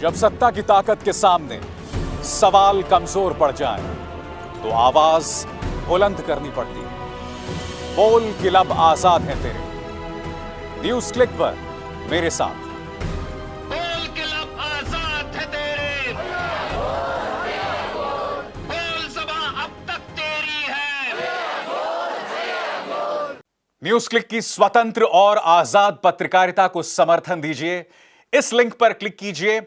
जब सत्ता की ताकत के सामने सवाल कमजोर पड़ जाए तो आवाज बुलंद करनी पड़ती है। बोल कि लब आजाद हैं तेरे। न्यूज क्लिक पर मेरे साथ। बोल के लब आजाद है तेरे, बोल ज़बां अब तक तेरी है। न्यूज क्लिक की स्वतंत्र और आजाद पत्रकारिता को समर्थन दीजिए। इस लिंक पर क्लिक कीजिए,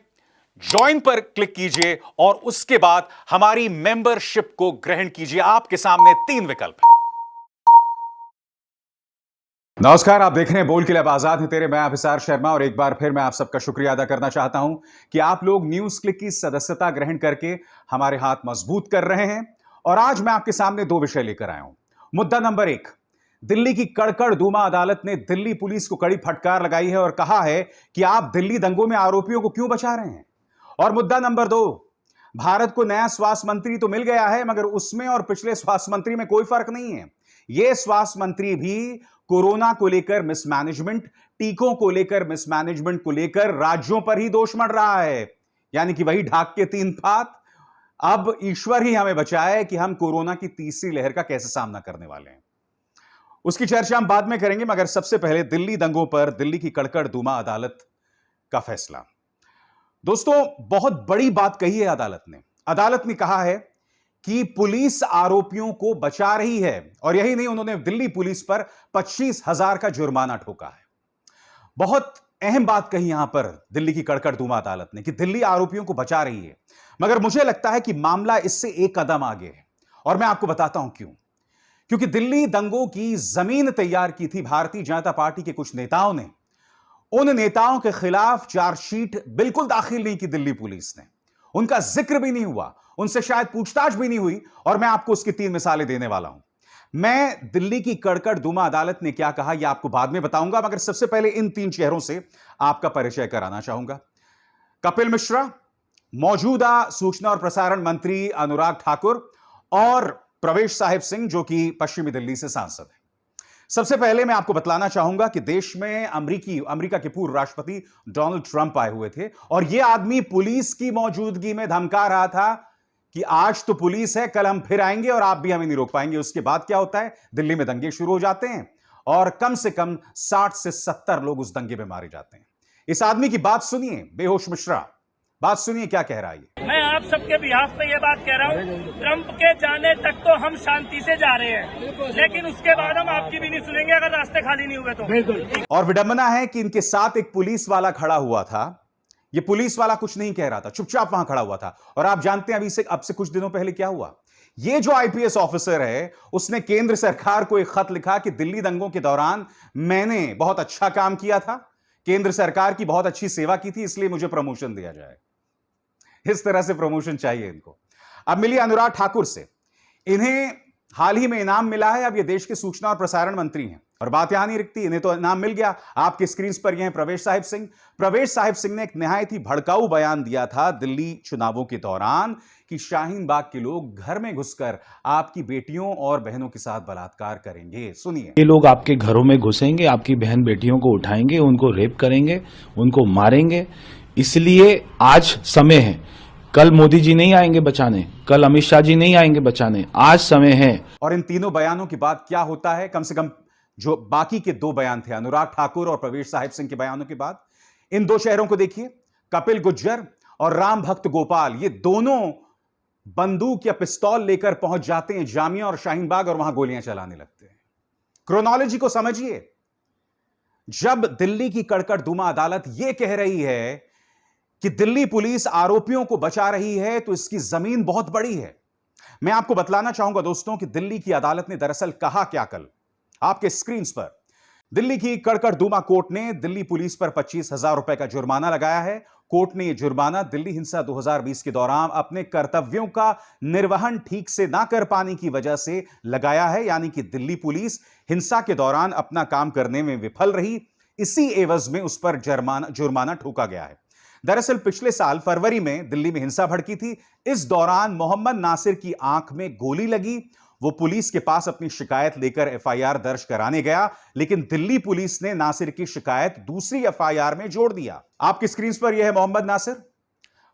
ज्वाइन पर क्लिक कीजिए और उसके बाद हमारी मेंबरशिप को ग्रहण कीजिए। आपके सामने 3 विकल्प हैं। नमस्कार, आप देख रहे हैं बोल के लब आजाद हैं तेरे। मैं अभिसार शर्मा और एक बार फिर मैं आप सबका शुक्रिया अदा करना चाहता हूं कि आप लोग न्यूज क्लिक की सदस्यता ग्रहण करके हमारे हाथ मजबूत कर रहे हैं। और आज मैं आपके सामने 2 विषय लेकर आया हूं। मुद्दा नंबर 1, दिल्ली की कड़कड़ दूमा अदालत ने दिल्ली पुलिस को कड़ी फटकार लगाई है और कहा है कि आप दिल्ली दंगों में आरोपियों को क्यों बचा रहे हैं। और मुद्दा नंबर 2, भारत को नया स्वास्थ्य मंत्री तो मिल गया है मगर उसमें और पिछले स्वास्थ्य मंत्री में कोई फर्क नहीं है। यह स्वास्थ्य मंत्री भी कोरोना को लेकर मिसमैनेजमेंट, टीकों को लेकर मिसमैनेजमेंट को लेकर राज्यों पर ही दोष मढ़ रहा है। यानी कि वही ढाक के 3 फात। अब ईश्वर ही हमें बचाए कि हम कोरोना की तीसरी लहर का कैसे सामना करने वाले हैं। उसकी चर्चा हम बाद में करेंगे, मगर सबसे पहले दिल्ली दंगों पर दिल्ली की कड़कड़ दूमा अदालत का फैसला। दोस्तों, बहुत बड़ी बात कही है अदालत ने। अदालत ने कहा है कि पुलिस आरोपियों को बचा रही है और यही नहीं, उन्होंने दिल्ली पुलिस पर 25,000 का जुर्माना ठोका है। बहुत अहम बात कही यहां पर दिल्ली की कड़कड़ दूमा अदालत ने कि दिल्ली आरोपियों को बचा रही है। मगर मुझे लगता है कि मामला इससे एक कदम आगे है और मैं आपको बताता हूं क्यों। क्योंकि दिल्ली दंगों की जमीन तैयार की थी भारतीय जनता पार्टी के कुछ नेताओं ने। उन नेताओं के खिलाफ चार्जशीट बिल्कुल दाखिल नहीं की दिल्ली पुलिस ने, उनका जिक्र भी नहीं हुआ, उनसे शायद पूछताछ भी नहीं हुई। और मैं आपको उसकी 3 मिसालें देने वाला हूं। मैं दिल्ली की कड़कड़ दूमा अदालत ने क्या कहा यह आपको बाद में बताऊंगा, मगर सबसे पहले इन 3 चेहरों से आपका परिचय कराना चाहूंगा। कपिल मिश्रा, मौजूदा सूचना और प्रसारण मंत्री अनुराग ठाकुर और प्रवेश साहिब सिंह, जो कि पश्चिमी दिल्ली से सांसद हैं। सबसे पहले मैं आपको बतलाना चाहूंगा कि देश में अमेरिका के पूर्व राष्ट्रपति डोनाल्ड ट्रंप आए हुए थे और यह आदमी पुलिस की मौजूदगी में धमका रहा था कि आज तो पुलिस है, कल हम फिर आएंगे और आप भी हमें नहीं रोक पाएंगे। उसके बाद क्या होता है, दिल्ली में दंगे शुरू हो जाते हैं और कम से कम 60 से 70 लोग उस दंगे में मारे जाते हैं। इस आदमी की बात सुनिए, बेहोश मिश्रा, बात सुनिए क्या कह रहा है। मैं आप सबके बिहाफ पे ये बात कह रहा हूँ, ट्रंप के जाने तक तो हम शांति से जा रहे हैं, लेकिन उसके बाद हम आपकी भी नहीं सुनेंगे अगर रास्ते खाली नहीं हुए तो। और विडंबना है कि इनके साथ एक पुलिस वाला खड़ा हुआ था। ये पुलिस वाला कुछ नहीं कह रहा था, चुपचाप वहां खड़ा हुआ था। और आप जानते हैं अब से कुछ दिनों पहले क्या हुआ। ये जो आईपीएस ऑफिसर है उसने केंद्र सरकार को एक खत लिखा कि दिल्ली दंगों के दौरान मैंने बहुत अच्छा काम किया था, केंद्र सरकार की बहुत अच्छी सेवा की थी, इसलिए मुझे प्रमोशन दिया जाए। इस तरह से प्रमोशन चाहिए इनको। अब मिली अनुराग ठाकुर से, इन्हें हाल ही में इनाम मिला है। अब ये देश के सूचना और प्रसारण मंत्री हैं और बात यहां नहीं रुकती, इन्हें तो इनाम मिल गया। आपके स्क्रीन पर ये हैं प्रवेश साहिब सिंह। प्रवेश साहिब सिंह ने एक निहायत ही भड़काऊ बयान दिया था दिल्ली चुनावों के दौरान कि शाहीन बाग के लोग घर में घुसकर आपकी बेटियों और बहनों के साथ बलात्कार करेंगे। सुनिए, ये लोग आपके घरों में घुसेंगे, आपकी बहन बेटियों को उठाएंगे, उनको रेप करेंगे, उनको मारेंगे। इसलिए आज समय है, कल मोदी जी नहीं आएंगे बचाने, कल अमित शाह जी नहीं आएंगे बचाने, आज समय है। और इन तीनों बयानों के बाद क्या होता है, कम से कम जो बाकी के 2 बयान थे अनुराग ठाकुर और प्रवेश साहिब सिंह के बयानों के बाद, इन 2 चेहरों को देखिए, कपिल गुज्जर और राम भक्त गोपाल। ये दोनों बंदूक या पिस्तौल लेकर पहुंच जाते हैं जामिया और शाहीन बाग और वहां गोलियां चलाने लगते हैं। क्रोनोलॉजी को समझिए। जब दिल्ली की कड़कड़ दूमा अदालत यह कह रही है कि दिल्ली पुलिस आरोपियों को बचा रही है तो इसकी जमीन बहुत बड़ी है। मैं आपको बतलाना चाहूंगा दोस्तों कि दिल्ली की अदालत ने दरअसल कहा क्या कल आपके स्क्रीन पर। दिल्ली की कड़कड़ दूमा कोर्ट ने दिल्ली पुलिस पर 25,000 रुपए का जुर्माना लगाया है। कोर्ट ने यह जुर्माना दिल्ली हिंसा 2020 के दौरान अपने कर्तव्यों का निर्वहन ठीक से ना कर पाने की वजह से लगाया है। यानी कि दिल्ली पुलिस हिंसा के दौरान अपना काम करने में विफल रही, इसी एवज में उस पर जुर्माना ठोका गया है। दरअसल पिछले साल फरवरी में दिल्ली में हिंसा भड़की थी। इस दौरान मोहम्मद नासिर की आंख में गोली लगी। वो पुलिस के पास अपनी शिकायत लेकर एफआईआर दर्ज कराने गया, लेकिन दिल्ली पुलिस ने नासिर की शिकायत दूसरी एफआईआर में जोड़ दिया। आपकी स्क्रीन पर यह है मोहम्मद नासिर।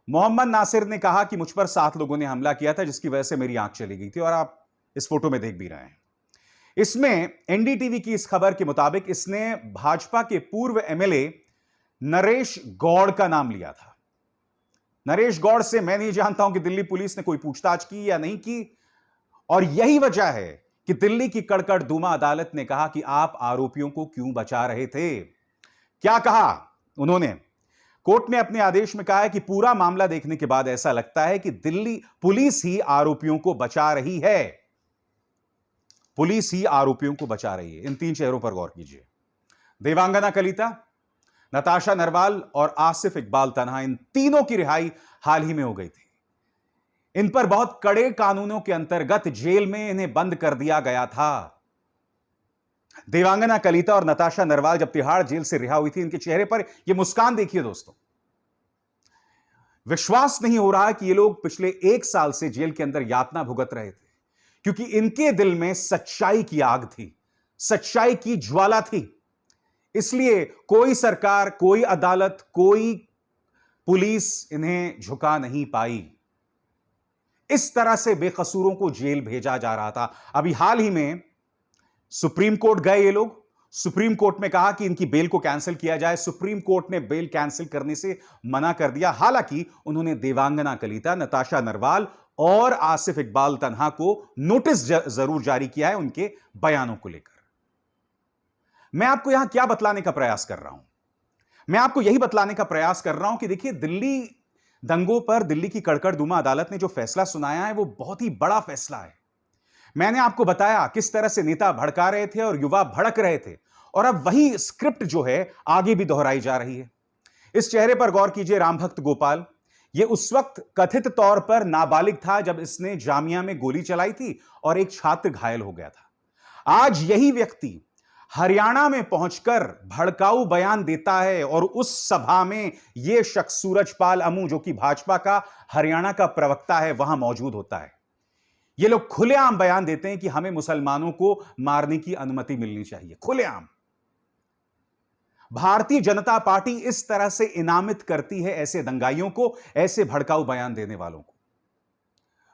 मोहम्मद नासिर ने कहा कि मुझ पर 7 लोगों ने हमला किया था जिसकी वजह से मेरी आंख चली गई थी, और आप इस फोटो में देख भी रहे हैं। इसमें एनडीटीवी की इस खबर के मुताबिक इसने भाजपा के पूर्व एमएलए नरेश गौड़ का नाम लिया था। नरेश गौड़ से मैं नहीं जानता हूं कि दिल्ली पुलिस ने कोई पूछताछ की या नहीं की, और यही वजह है कि दिल्ली की कड़कड़ दूमा अदालत ने कहा कि आप आरोपियों को क्यों बचा रहे थे। क्या कहा उन्होंने? कोर्ट ने अपने आदेश में कहा है कि पूरा मामला देखने के बाद ऐसा लगता है कि दिल्ली पुलिस ही आरोपियों को बचा रही है। पुलिस ही आरोपियों को बचा रही है। इन 3 चेहरों पर गौर कीजिए। देवांगना कलिता, नताशा नरवाल और आसिफ इकबाल तन्हा, इन तीनों की रिहाई हाल ही में हो गई थी। इन पर बहुत कड़े कानूनों के अंतर्गत जेल में इन्हें बंद कर दिया गया था। देवांगना कलिता और नताशा नरवाल जब तिहाड़ जेल से रिहा हुई थी, इनके चेहरे पर यह मुस्कान देखिए दोस्तों। विश्वास नहीं हो रहा कि ये लोग पिछले 1 साल से जेल के अंदर यातना भुगत रहे थे, क्योंकि इनके दिल में सच्चाई की आग थी, सच्चाई की ज्वाला थी। इसलिए कोई सरकार, कोई अदालत, कोई पुलिस इन्हें झुका नहीं पाई। इस तरह से बेकसूरों को जेल भेजा जा रहा था। अभी हाल ही में सुप्रीम कोर्ट गए ये लोग। सुप्रीम कोर्ट में कहा कि इनकी बेल को कैंसिल किया जाए। सुप्रीम कोर्ट ने बेल कैंसिल करने से मना कर दिया। हालांकि उन्होंने देवांगना कलिता, नताशा नरवाल और आसिफ इकबाल तन्हा को नोटिस जरूर जारी किया है उनके बयानों को लेकर। मैं आपको यहां क्या बतलाने का प्रयास कर रहा हूं? मैं आपको यही बतलाने का प्रयास कर रहा हूं कि देखिए, दिल्ली दंगों पर दिल्ली की कड़कड़ दूमा अदालत ने जो फैसला सुनाया है वो बहुत ही बड़ा फैसला है। मैंने आपको बताया किस तरह से नेता भड़का रहे थे और युवा भड़क रहे थे, और अब वही स्क्रिप्ट जो है आगे भी दोहराई जा रही है। इस चेहरे पर गौर कीजिए, रामभक्त गोपाल। यह उस वक्त कथित तौर पर नाबालिग था जब इसने जामिया में गोली चलाई थी और एक छात्र घायल हो गया था। आज यही व्यक्ति हरियाणा में पहुंचकर भड़काऊ बयान देता है, और उस सभा में यह शख्स सूरजपाल अमू, जो कि भाजपा का हरियाणा का प्रवक्ता है, वहां मौजूद होता है। ये लोग खुलेआम बयान देते हैं कि हमें मुसलमानों को मारने की अनुमति मिलनी चाहिए। खुलेआम भारतीय जनता पार्टी इस तरह से इनामित करती है ऐसे दंगाइयों को, ऐसे भड़काऊ बयान देने वालों को।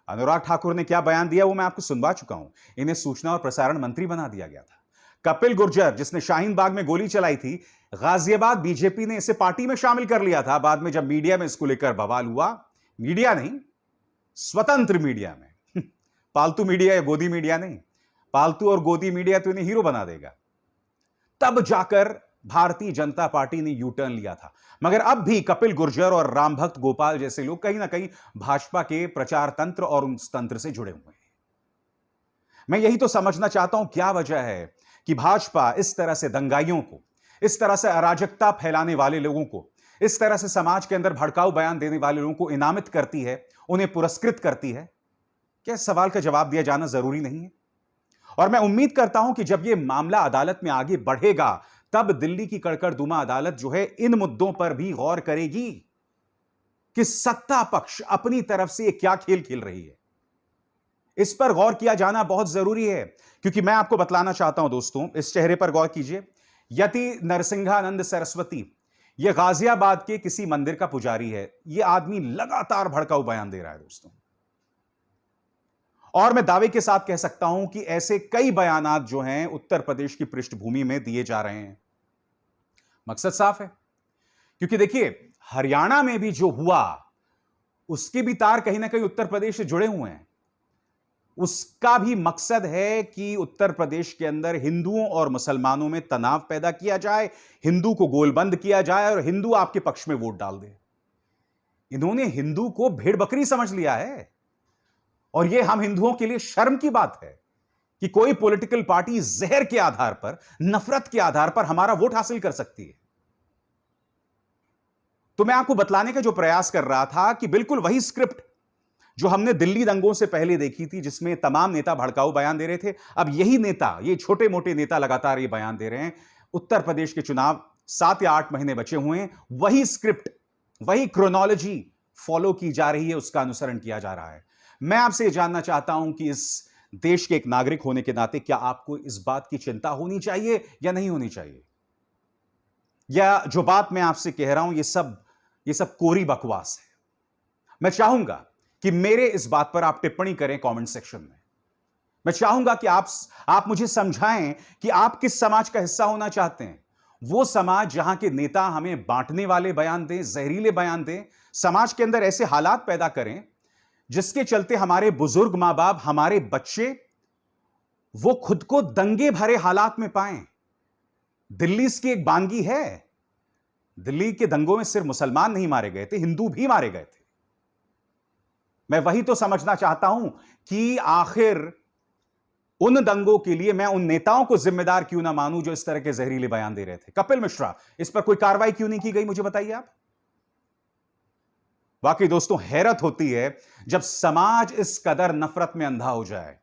अनुराग ठाकुर ने क्या बयान दिया वो मैं आपको सुनवा चुका हूं। इन्हें सूचना और प्रसारण मंत्री बना दिया गया था। कपिल गुर्जर, जिसने शाहीन बाग में गोली चलाई थी, गाजियाबाद बीजेपी ने इसे पार्टी में शामिल कर लिया था। बाद में जब मीडिया में इसको लेकर बवाल हुआ, मीडिया नहीं, स्वतंत्र मीडिया में, पालतू मीडिया या गोदी मीडिया नहीं, पालतू और गोदी मीडिया तो इन्हें हीरो बना देगा, तब जाकर भारतीय जनता पार्टी ने यू टर्न लिया था। मगर अब भी कपिल गुर्जर और रामभक्त गोपाल जैसे लोग कहीं ना कहीं भाजपा के प्रचार तंत्र और उस तंत्र से जुड़े हुए हैं। मैं यही तो समझना चाहता हूं, क्या वजह है कि भाजपा इस तरह से दंगाइयों को, इस तरह से अराजकता फैलाने वाले लोगों को, इस तरह से समाज के अंदर भड़काऊ बयान देने वाले लोगों को इनामित करती है, उन्हें पुरस्कृत करती है? क्या इस सवाल का जवाब दिया जाना जरूरी नहीं है? और मैं उम्मीद करता हूं कि जब यह मामला अदालत में आगे बढ़ेगा, तब दिल्ली की कड़कड़ दूमा अदालत जो है इन मुद्दों पर भी गौर करेगी कि सत्ता पक्ष अपनी तरफ से क्या खेल खेल रही है। इस पर गौर किया जाना बहुत जरूरी है, क्योंकि मैं आपको बतलाना चाहता हूं दोस्तों, इस चेहरे पर गौर कीजिए। यति नरसिंहानंद सरस्वती, यह गाजियाबाद के किसी मंदिर का पुजारी है। यह आदमी लगातार भड़काऊ बयान दे रहा है दोस्तों, और मैं दावे के साथ कह सकता हूं कि ऐसे कई बयानात जो हैं उत्तर प्रदेश की पृष्ठभूमि में दिए जा रहे हैं। मकसद साफ है, क्योंकि देखिए, हरियाणा में भी जो हुआ उसके भी तार कहीं ना कहीं उत्तर प्रदेश से जुड़े हुए हैं। उसका भी मकसद है कि उत्तर प्रदेश के अंदर हिंदुओं और मुसलमानों में तनाव पैदा किया जाए, हिंदू को गोलबंद किया जाए और हिंदू आपके पक्ष में वोट डाल दे। इन्होंने हिंदू को भेड़ बकरी समझ लिया है, और यह हम हिंदुओं के लिए शर्म की बात है कि कोई पॉलिटिकल पार्टी जहर के आधार पर, नफरत के आधार पर हमारा वोट हासिल कर सकती है। तो मैं आपको बतलाने का जो प्रयास कर रहा था कि बिल्कुल वही स्क्रिप्ट जो हमने दिल्ली दंगों से पहले देखी थी, जिसमें तमाम नेता भड़काऊ बयान दे रहे थे, अब यही नेता, ये छोटे मोटे नेता लगातार ये बयान दे रहे हैं। उत्तर प्रदेश के चुनाव 7 या 8 महीने बचे हुए हैं, वही स्क्रिप्ट, वही क्रोनोलॉजी फॉलो की जा रही है, उसका अनुसरण किया जा रहा है। मैं आपसे जानना चाहता हूं कि इस देश के एक नागरिक होने के नाते क्या आपको इस बात की चिंता होनी चाहिए या नहीं होनी चाहिए? या जो बात मैं आपसे कह रहा हूं, ये सब कोरी बकवास है? मैं चाहूंगा कि मेरे इस बात पर आप टिप्पणी करें कमेंट सेक्शन में। मैं चाहूंगा कि आप मुझे समझाएं कि आप किस समाज का हिस्सा होना चाहते हैं। वो समाज जहां के नेता हमें बांटने वाले बयान दें, जहरीले बयान दें, समाज के अंदर ऐसे हालात पैदा करें जिसके चलते हमारे बुजुर्ग मां बाप, हमारे बच्चे वो खुद को दंगे भरे हालात में पाएं। दिल्ली की एक बानगी है, दिल्ली के दंगों में सिर्फ मुसलमान नहीं मारे गए थे, हिंदू भी मारे गए थे। मैं वही तो समझना चाहता हूं कि आखिर उन दंगों के लिए मैं उन नेताओं को जिम्मेदार क्यों ना मानूं जो इस तरह के जहरीले बयान दे रहे थे। कपिल मिश्रा, इस पर कोई कार्रवाई क्यों नहीं की गई, मुझे बताइए आप। वाकई दोस्तों हैरत होती है जब समाज इस कदर नफरत में अंधा हो जाए।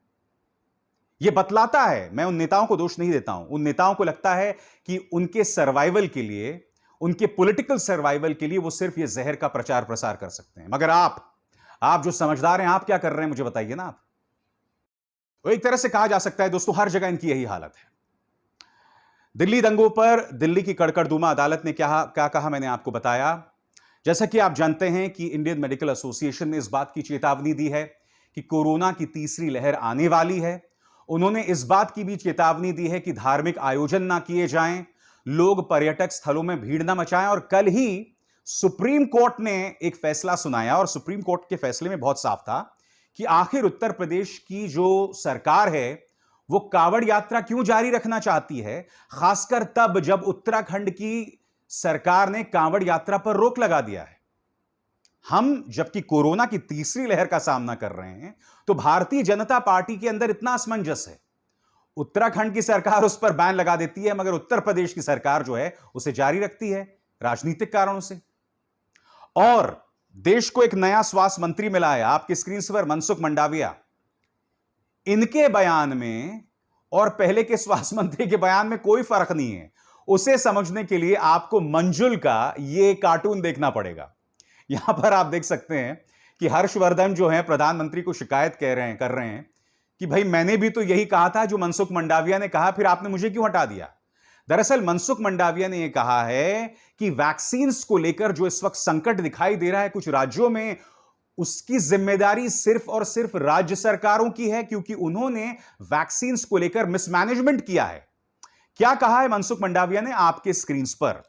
यह बतलाता है, मैं उन नेताओं को दोष नहीं देता हूं, उन नेताओं को लगता है कि उनके सर्वाइवल के लिए, उनके पॉलिटिकल सर्वाइवल के लिए वो सिर्फ ये जहर का प्रचार प्रसार कर सकते हैं। मगर आप जो समझदार हैं, आप क्या कर रहे हैं मुझे बताइए ना। आप तो एक तरह से कहा जा सकता है दोस्तों हर जगह इनकी यही हालत है। दिल्ली दंगों पर दिल्ली की कड़कड़दुमा अदालत ने क्या कहा मैंने आपको बताया। जैसा कि आप जानते हैं कि इंडियन मेडिकल एसोसिएशन ने इस बात की चेतावनी दी है कि कोरोना की तीसरी लहर आने वाली है। उन्होंने इस बात की भी चेतावनी दी है कि धार्मिक आयोजन ना किए जाएं, लोग पर्यटक स्थलों में भीड़ ना मचाएं। और कल ही सुप्रीम कोर्ट ने एक फैसला सुनाया और सुप्रीम कोर्ट के फैसले में बहुत साफ था कि आखिर उत्तर प्रदेश की जो सरकार है वो कांवड़ यात्रा क्यों जारी रखना चाहती है, खासकर तब जब उत्तराखंड की सरकार ने कांवड़ यात्रा पर रोक लगा दिया है। हम जबकि कोरोना की तीसरी लहर का सामना कर रहे हैं तो भारतीय जनता पार्टी के अंदर इतना असमंजस है। उत्तराखंड की सरकार उस पर बैन लगा देती है मगर उत्तर प्रदेश की सरकार जो है उसे जारी रखती है राजनीतिक कारणों से। और देश को एक नया स्वास्थ्य मंत्री मिला है, आपकी स्क्रीन पर मनसुख मंडाविया। इनके बयान में और पहले के स्वास्थ्य मंत्री के बयान में कोई फर्क नहीं है। उसे समझने के लिए आपको मंजुल का यह कार्टून देखना पड़ेगा। यहां पर आप देख सकते हैं कि हर्षवर्धन जो है प्रधानमंत्री को शिकायत कर रहे हैं कि भाई मैंने भी तो यही कहा था जो मनसुख मंडाविया ने कहा, फिर आपने मुझे क्यों हटा दिया। दरअसल मनसुख मंडाविया ने यह कहा है कि वैक्सीन को लेकर जो इस वक्त संकट दिखाई दे रहा है कुछ राज्यों में, उसकी जिम्मेदारी सिर्फ और सिर्फ राज्य सरकारों की है क्योंकि उन्होंने वैक्सीन को लेकर मिसमैनेजमेंट किया है। क्या कहा है मनसुख मंडाविया ने आपके स्क्रीन पर।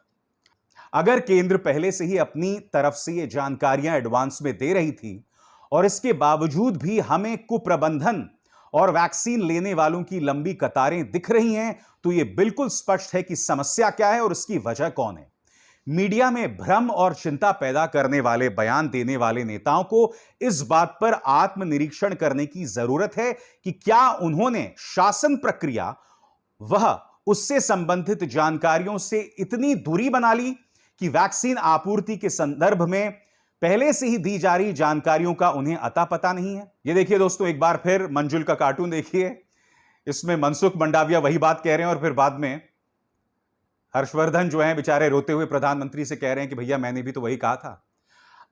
अगर केंद्र पहले से ही अपनी तरफ से ये जानकारियां एडवांस में दे रही थी और इसके बावजूद भी हमें कुप्रबंधन और वैक्सीन लेने वालों की लंबी कतारें दिख रही हैं तो यह बिल्कुल स्पष्ट है कि समस्या क्या है और इसकी वजह कौन है। मीडिया में भ्रम और चिंता पैदा करने वाले बयान देने वाले नेताओं को इस बात पर आत्मनिरीक्षण करने की जरूरत है कि क्या उन्होंने शासन प्रक्रिया वह उससे संबंधित जानकारियों से इतनी दूरी बना ली कि वैक्सीन आपूर्ति के संदर्भ में पहले से ही दी जा रही जानकारियों का उन्हें अता पता नहीं है। ये देखिए दोस्तों एक बार फिर मंजुल का कार्टून देखिए। इसमें मनसुख मंडाविया वही बात कह रहे हैं और फिर बाद में हर्षवर्धन जो है बेचारे रोते हुए प्रधानमंत्री से कह रहे हैं कि भैया मैंने भी तो वही कहा था।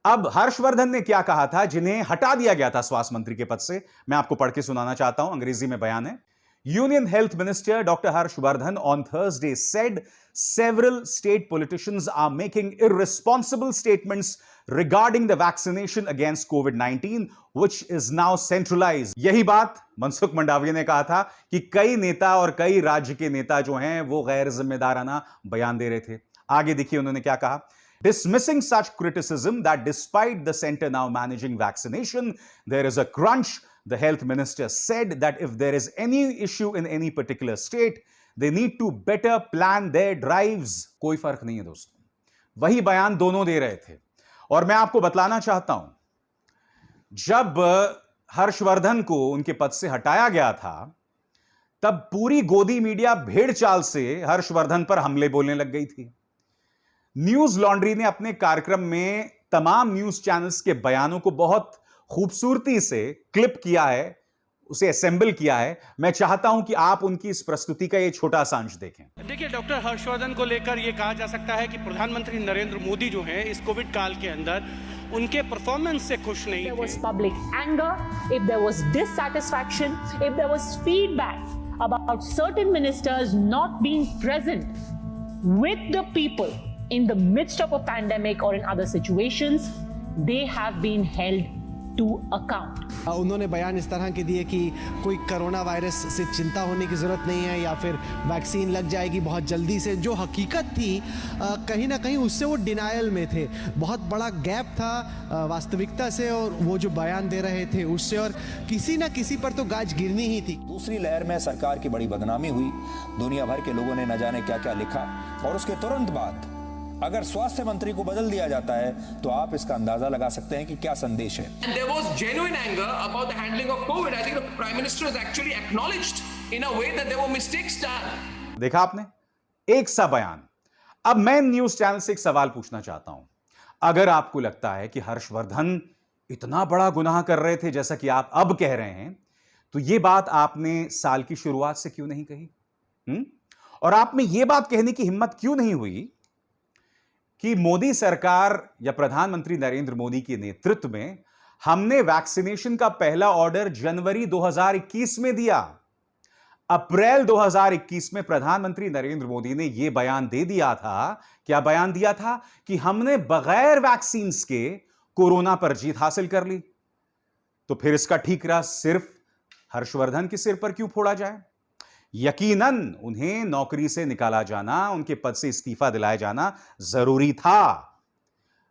अब हर्षवर्धन ने क्या कहा था जिन्हें हटा दिया गया था स्वास्थ्य मंत्री के पद से, मैं आपको पढ़ के सुनाना चाहता हूं। अंग्रेजी में बयान है। Union Health Minister Dr. Harshvardhan on Thursday said several state politicians are making irresponsible statements regarding the vaccination against COVID-19, which is now centralized. यही बात मनसुख मंडाविया ने कहा था कि कई नेता और कई राज्य के नेता जो हैं वो गैर जिम्मेदाराना बयान दे रहे थे। आगे देखिए उन्होंने क्या कहा। Dismissing such criticism that despite the center now managing vaccination, there is a crunch. The health minister said that if there is any issue in any particular state, they need to better plan their drives. कोई फर्क नहीं है दोस्तों, वही बयान दोनों दे रहे थे। और मैं आपको बतलाना चाहता हूं, जब हर्षवर्धन को उनके पद से हटाया गया था तब पूरी गोदी मीडिया भेड़ चाल से हर्षवर्धन पर हमले बोलने लग गई थी। न्यूज लॉन्ड्री ने अपने कार्यक्रम में तमाम न्यूज चैनल्स के बयानों को बहुत खूबसूरती से क्लिप किया है, उसे असेंबल किया है। मैं चाहता हूं कि आप उनकी इस प्रस्तुति का ये छोटा सा अंश देखें। देखिए, डॉक्टर हर्षवर्धन को लेकर यह कहा जा सकता है कि प्रधानमंत्री नरेंद्र मोदी जो हैं इस कोविड काल के अंदर उनके परफॉर्मेंस से खुश नहीं थे। There was public anger, if there was dissatisfaction, if there was feedback about certain ministers not being present with the people in the midst of a pandemic or in other situations, they have been held to account. उन्होंने बयान इस तरह के दिए कि कोई corona virus से चिंता होने की ज़रूरत नहीं है या फिर वैक्सीन लग जाएगी बहुत जल्दी से। जो हकीकत थी कहीं ना कहीं उससे वो डिनायल में थे। बहुत बड़ा गैप था वास्तविकता से और वो जो बयान दे रहे थे उससे, और किसी ना किसी पर तो गाज गिरनी ही थी। दूसरी लहर में सरकार की बड़ी बदनामी हुई, दुनिया भर के लोगों ने न जाने क्या क्या लिखा, और उसके तुरंत बाद अगर स्वास्थ्य मंत्री को बदल दिया जाता है तो आप इसका अंदाजा लगा सकते हैं कि क्या संदेश है। And there was genuine anger about the handling of COVID. I think the Prime Minister has actually acknowledged in a way that there were mistakes done. देखा आपने, एक सा बयान। अब मैं न्यूज चैनल से एक सवाल पूछना चाहता हूं। अगर आपको लगता है कि हर्षवर्धन इतना बड़ा गुनाह कर रहे थे जैसा कि आप अब कह रहे हैं, तो यह बात आपने साल की शुरुआत से क्यों नहीं कही? और आप में यह बात कहने की हिम्मत क्यों नहीं हुई कि मोदी सरकार या प्रधानमंत्री नरेंद्र मोदी के नेतृत्व में हमने वैक्सीनेशन का पहला ऑर्डर जनवरी 2021 में दिया। अप्रैल 2021 में प्रधानमंत्री नरेंद्र मोदी ने यह बयान दे दिया था, क्या बयान दिया था? कि हमने बगैर वैक्सीन के कोरोना पर जीत हासिल कर ली। तो फिर इसका ठीकरा सिर्फ हर्षवर्धन के सिर पर क्यों फोड़ा जाए? यकीनन उन्हें नौकरी से निकाला जाना, उनके पद से इस्तीफा दिलाया जाना जरूरी था।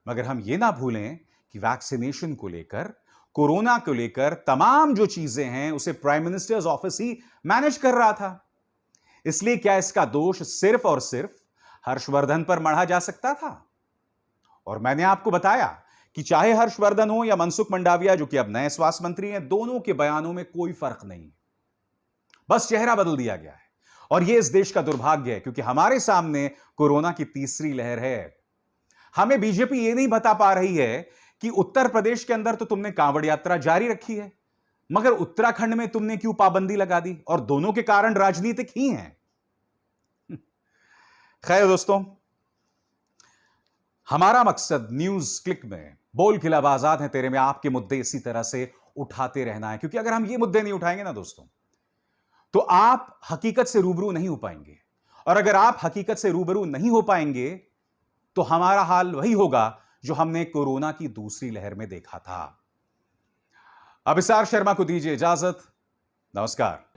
मगर हम यह ना भूलें कि वैक्सीनेशन को लेकर, कोरोना को लेकर तमाम जो चीजें हैं उसे प्राइम मिनिस्टर्स ऑफिस ही मैनेज कर रहा था। इसलिए क्या इसका दोष सिर्फ और सिर्फ हर्षवर्धन पर मढ़ा जा सकता था? और मैंने आपको बताया कि चाहे हर्षवर्धन हो या मनसुख मंडाविया जो कि अब नए स्वास्थ्य मंत्री हैं, दोनों के बयानों में कोई फर्क नहीं, बस चेहरा बदल दिया गया है। और यह इस देश का दुर्भाग्य है, क्योंकि हमारे सामने कोरोना की तीसरी लहर है। हमें बीजेपी यह नहीं बता पा रही है कि उत्तर प्रदेश के अंदर तो तुमने कांवड़ यात्रा जारी रखी है, मगर उत्तराखंड में तुमने क्यों पाबंदी लगा दी? और दोनों के कारण राजनीतिक ही हैं। खैर दोस्तों, हमारा मकसद न्यूज क्लिक में बोल खिलाफ आजाद है तेरे में आपके मुद्दे इसी तरह से उठाते रहना है, क्योंकि अगर हम ये मुद्दे नहीं उठाएंगे ना दोस्तों, तो आप हकीकत से रूबरू नहीं हो पाएंगे। और अगर आप हकीकत से रूबरू नहीं हो पाएंगे तो हमारा हाल वही होगा जो हमने कोरोना की दूसरी लहर में देखा था। अभिसार शर्मा को दीजिए इजाजत। नमस्कार।